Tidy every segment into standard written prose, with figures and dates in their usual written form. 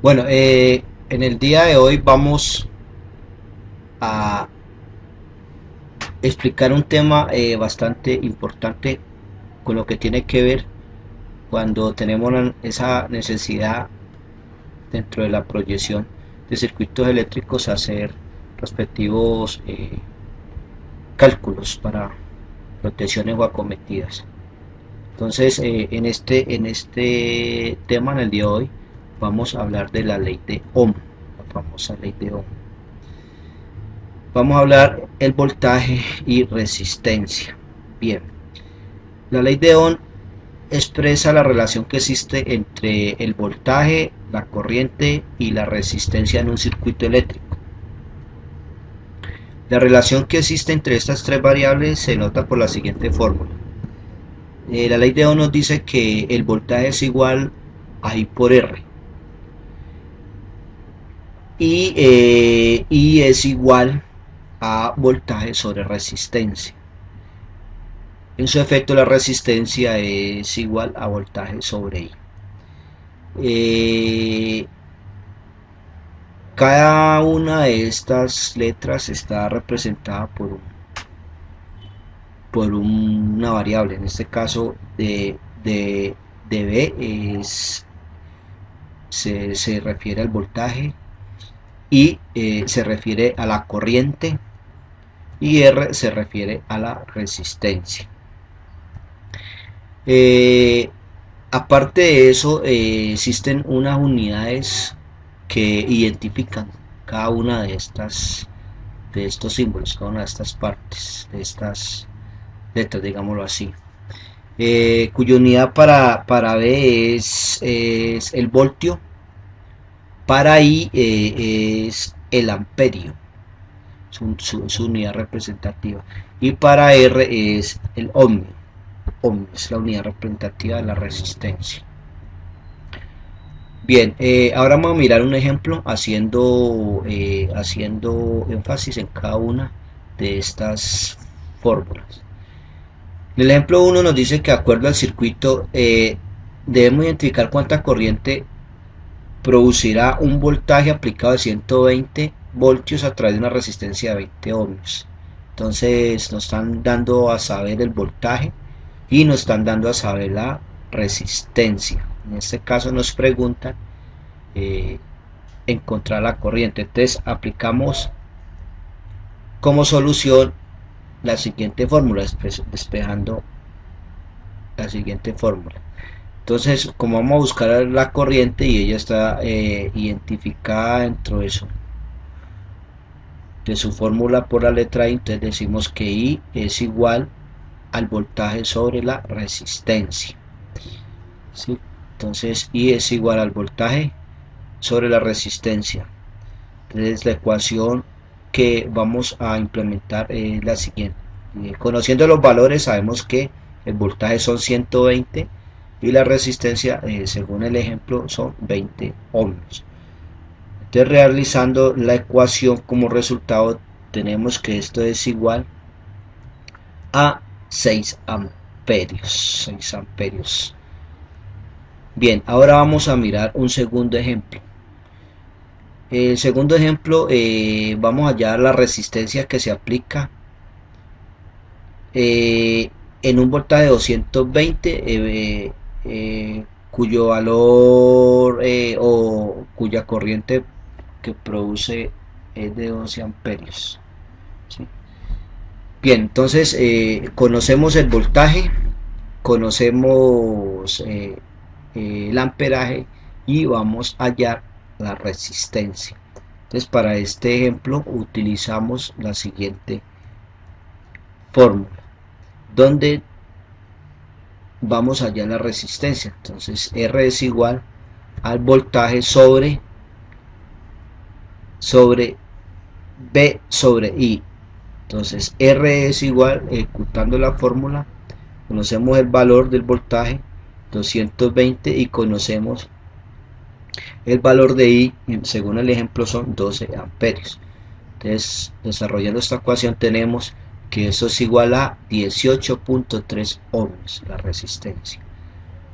Bueno, en el día de hoy vamos a explicar un tema bastante importante con lo que tiene que ver cuando tenemos esa necesidad dentro de la proyección de circuitos eléctricos hacer respectivos cálculos para protecciones o acometidas. Entonces, en este tema, en el día de hoy, vamos a hablar de la ley de Ohm, la famosa ley de Ohm. Vamos a hablar el voltaje y resistencia. Bien, la ley de Ohm expresa la relación que existe entre el voltaje, la corriente y la resistencia en un circuito eléctrico. La relación que existe entre estas tres variables se nota por la siguiente fórmula. La ley de Ohm nos dice que el voltaje es igual a I por R y es igual a voltaje sobre resistencia. En su efecto, la resistencia es igual a voltaje sobre I. Eh, Cada una de estas letras está representada por una variable. En este caso, de B se refiere al voltaje, I se refiere a la corriente y R se refiere a la resistencia. Eh, Aparte de eso, existen unas unidades que identifican cada una de estos símbolos, cada una de estas partes, de estas letras, digámoslo así. Cuya unidad para B es el voltio, para I es el amperio, su unidad representativa, y para R es el ohmio. Ohm es la unidad representativa de la resistencia. Bien, ahora vamos a mirar un ejemplo haciendo énfasis en cada una de estas fórmulas. En el ejemplo 1 nos dice que de acuerdo al circuito debemos identificar cuánta corriente producirá un voltaje aplicado de 120 voltios a través de una resistencia de 20 ohmios. Entonces nos están dando a saber el voltaje y nos están dando a saber la resistencia. En este caso nos preguntan encontrar la corriente. Entonces aplicamos como solución la siguiente fórmula, despejando la siguiente fórmula. Entonces, como vamos a buscar la corriente y ella está identificada dentro de su fórmula por la letra I, entonces decimos que I es igual al voltaje sobre la resistencia. ¿Sí? Entonces I es igual al voltaje sobre la resistencia. Entonces la ecuación que vamos a implementar es la siguiente. Conociendo los valores sabemos que el voltaje son 120 y la resistencia según el ejemplo son 20 ohmios. Entonces realizando la ecuación como resultado tenemos que esto es igual a 6 amperios. 6 amperios. Bien, ahora vamos a mirar un segundo ejemplo. El segundo ejemplo, vamos a hallar la resistencia que se aplica en un voltaje de 220 cuyo valor o cuya corriente que produce es de 12 amperios. ¿Sí? Bien, entonces conocemos el voltaje, conocemos el amperaje y vamos a hallar la resistencia. Entonces para este ejemplo utilizamos la siguiente fórmula donde vamos a hallar la resistencia. Entonces R es igual al voltaje sobre B sobre I. Entonces R es igual, ejecutando la fórmula, conocemos el valor del voltaje 220 y conocemos el valor de I, según el ejemplo son 12 amperios. Entonces desarrollando esta ecuación tenemos que eso es igual a 18.3 ohms la resistencia.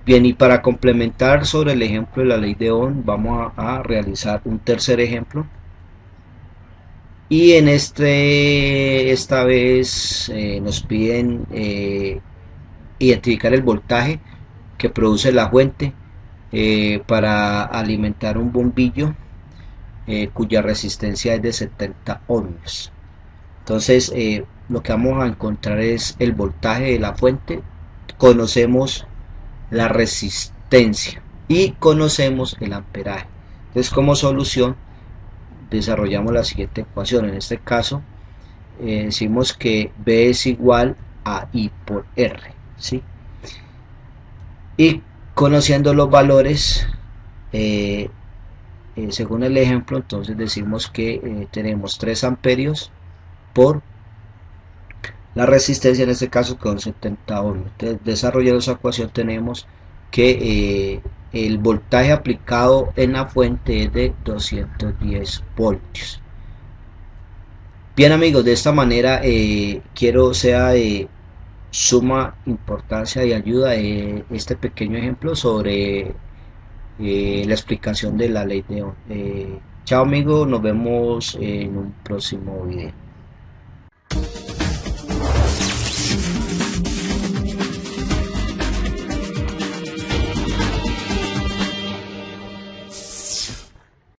Bien, y para complementar sobre el ejemplo de la ley de Ohm, vamos a realizar un tercer ejemplo. Y en esta vez nos piden identificar el voltaje que produce la fuente para alimentar un bombillo cuya resistencia es de 70 ohms. Entonces lo que vamos a encontrar es el voltaje de la fuente, conocemos la resistencia y conocemos el amperaje. Entonces como solución desarrollamos la siguiente ecuación. En este caso decimos que B es igual a I por R, ¿sí? Y conociendo los valores según el ejemplo, entonces decimos que tenemos 3 amperios por la resistencia, en este caso con 70 ohms. Entonces, desarrollando esa ecuación tenemos que el voltaje aplicado en la fuente es de 210 voltios. Bien amigos, de esta manera quiero sea de suma importancia y ayuda este pequeño ejemplo sobre la explicación de la ley de Ohm. Chao amigos, nos vemos en un próximo video.